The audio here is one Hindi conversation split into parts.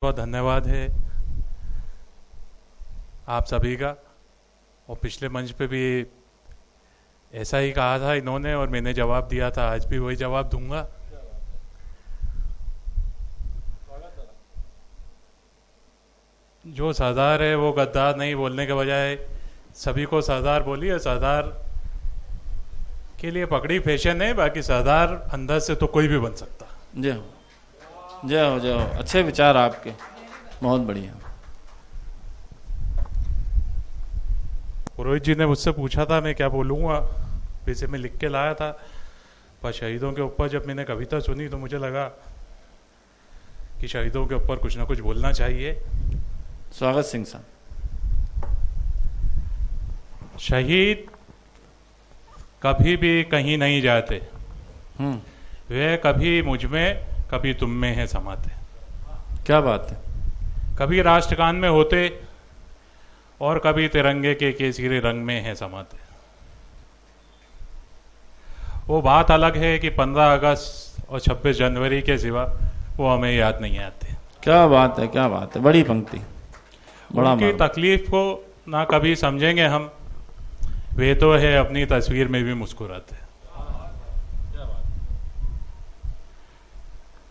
बहुत धन्यवाद है आप सभी का। और पिछले मंच पे भी ऐसा ही कहा था इन्होंने और मैंने जवाब दिया था, आज भी वही जवाब दूंगा। जो सरदार है वो गद्दार नहीं बोलने के बजाय सभी को सरदार बोलिए। सरदार के लिए पगड़ी फैशन है, बाकी सरदार अंदर से तो कोई भी बन सकता। जय हो, जय हो, जय हो। अच्छे विचार आपके, बहुत बढ़िया। पुरोहित जी ने मुझसे पूछा था मैं क्या बोलूँगा, वैसे मैं लिख के लाया था, पर शहीदों के ऊपर जब मैंने कविता सुनी तो मुझे लगा कि शहीदों के ऊपर कुछ ना कुछ बोलना चाहिए। स्वागत सिंह साहब। शहीद कभी भी कहीं नहीं जाते, वे कभी मुझ में कभी तुम में है समाते। क्या बात है। कभी राष्ट्रगान में होते और कभी तिरंगे के केसरी रंग में है समाते। वो बात अलग है कि 15 अगस्त और 26 जनवरी के सिवा वो हमें याद नहीं आते। क्या बात है, क्या बात है, बड़ी पंक्ति, बड़ा उनकी तकलीफ को ना कभी समझेंगे हम, वे तो है अपनी तस्वीर में भी मुस्कुराते।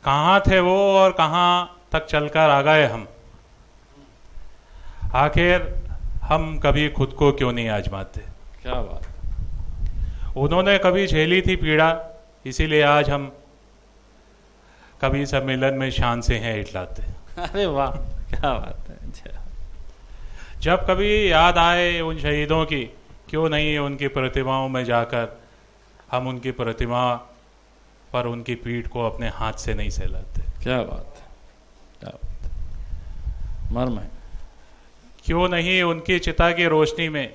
कहाँ थे वो और कहाँ तक चलकर आ गए हम, आखिर हम कभी खुद को क्यों नहीं आजमाते। क्या बात है। उन्होंने कभी झेली थी पीड़ा, इसीलिए आज हम कभी सम्मेलन में शान से हैं इटलाते। अरे वाह, क्या बात है। जब कभी याद आए उन शहीदों की, क्यों नहीं उनकी प्रतिमाओं में जाकर हम उनकी प्रतिमा पर उनकी पीठ को अपने हाथ से नहीं सहलाते। क्या बात है, क्या बात है, मर्म है। क्यों नहीं उनकी चिता की रोशनी में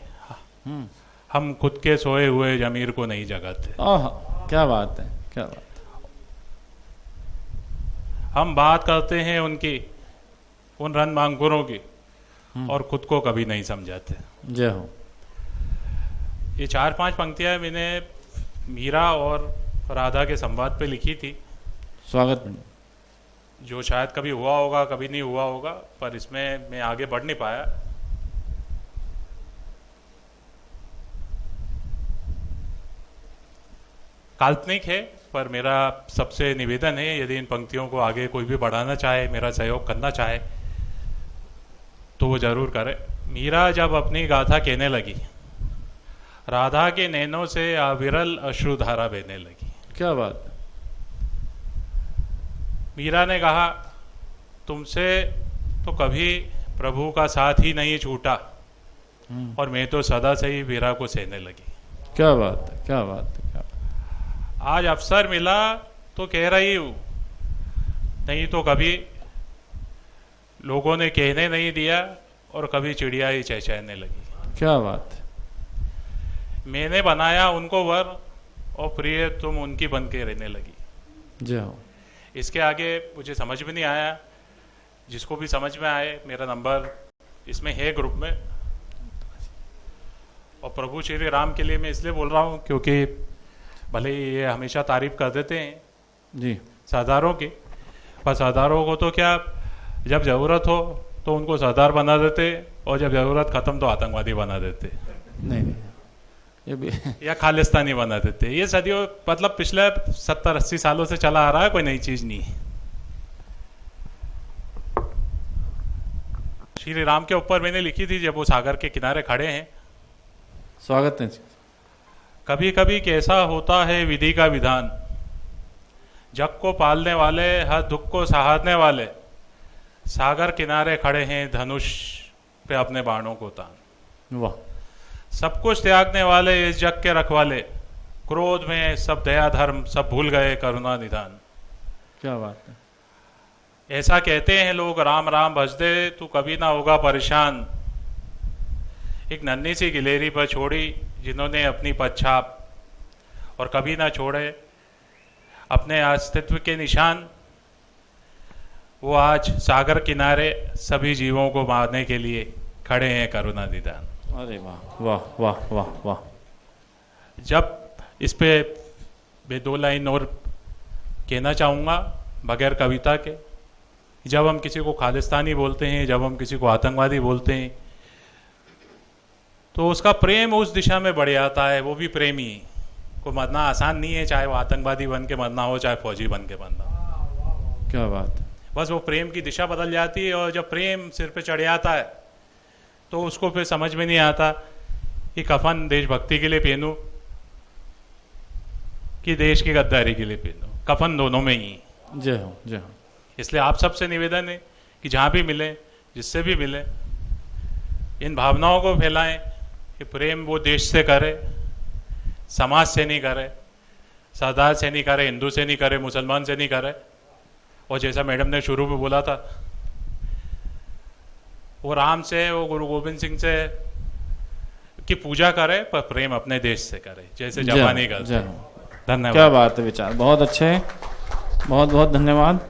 हम खुद के सोए हुए जमीर को नहीं जगाते। ओह, क्या बात है, क्या बात है। हम बात करते हैं उनकी उन रणबांकुरों की और खुद को कभी नहीं समझाते। जय हो। ये 4-5 पंक्तियां मैंने मीरा और राधा के संवाद पे लिखी थी, स्वागत में। जो शायद कभी हुआ होगा कभी नहीं हुआ होगा, पर इसमें मैं आगे बढ़ नहीं पाया। काल्पनिक है, पर मेरा सबसे निवेदन है यदि इन पंक्तियों को आगे कोई भी बढ़ाना चाहे, मेरा सहयोग करना चाहे तो वो जरूर करे। मीरा जब अपनी गाथा कहने लगी, राधा के नैनों से अविरल अश्रुधारा बहने लगी। क्या बात है। मीरा ने कहा, तुमसे तो कभी प्रभु का साथ ही नहीं छूटा और मैं तो सदा से ही वीरा को सहने लगी। क्या बात है, क्या बात है, क्या बात है। आज अवसर मिला तो कह रही हूं, नहीं तो कभी लोगों ने कहने नहीं दिया और कभी चिड़िया ही चहचहाने लगी। क्या बात है। मैंने बनाया उनको वर और प्रिय तुम उनकी बन के रहने लगी। जय हो। इसके आगे मुझे समझ में नहीं आया, जिसको भी समझ में आए मेरा नंबर इसमें है ग्रुप में। और प्रभु श्री राम के लिए मैं इसलिए बोल रहा हूँ क्योंकि भले ही ये हमेशा तारीफ कर देते हैं जी सरदारों की, पर सरदारों को तो क्या, जब ज़रूरत हो तो उनको सरदार बना देते और जब ज़रूरत ख़त्म तो आतंकवादी बना देते। नहीं, ये भी या खालिस्तानी बना देते। ये सदियों मतलब पिछले 70-80 सालों से चला आ रहा है, कोई नई चीज नहीं है। श्री राम के ऊपर मैंने लिखी थी जब वो सागर के किनारे खड़े हैं। स्वागत है। कभी कभी कैसा होता है विधि का विधान, जग को पालने वाले हर दुख को सहारने वाले, सागर किनारे खड़े हैं धनुष पे अपने बाणों को तान। वाह। सब कुछ त्यागने वाले इस जग के रखवाले, क्रोध में सब दया धर्म सब भूल गए करुणा निधान। क्या बात है। ऐसा कहते हैं लोग, राम राम भज दे तू कभी ना होगा परेशान। एक नन्ही सी गिलेरी पर छोड़ी जिन्होंने अपनी पछाप, और कभी ना छोड़े अपने अस्तित्व के निशान। वो आज सागर किनारे सभी जीवों को मारने के लिए खड़े हैं करुणा निधान। अरे वाह वाह वाह वाह वाह। जब इस पे मैं 2 लाइन और कहना चाहूँगा बगैर कविता के। जब हम किसी को खालिस्तानी बोलते हैं, जब हम किसी को आतंकवादी बोलते हैं, तो उसका प्रेम उस दिशा में बढ़ जाता है। वो भी प्रेमी को मरना आसान नहीं है, चाहे वो आतंकवादी बन के मरना हो, चाहे फौजी बन के मरना हो। क्या बात। बस वो प्रेम की दिशा बदल जाती है, और जब प्रेम सिर पे चढ़ जाता है तो उसको फिर समझ में नहीं आता कि कफन देशभक्ति के लिए पहनूं कि देश की गद्दारी के लिए पहनूं। कफन दोनों में ही। जय हो, जय हो। इसलिए आप सबसे निवेदन है कि जहां भी मिले, जिससे भी मिले, इन भावनाओं को फैलाएं कि प्रेम वो देश से करे, समाज से नहीं करे, सरदार से नहीं करे, हिंदू से नहीं करे, मुसलमान से नहीं करे। और जैसा मैडम ने शुरू में बोला था, वो राम से, वो गुरु गोविंद सिंह से की पूजा करे, पर प्रेम अपने देश से करे, जैसे जापानी करते। जय हो। धन्यवाद। क्या बात है, विचार बहुत अच्छे हैं। बहुत बहुत धन्यवाद।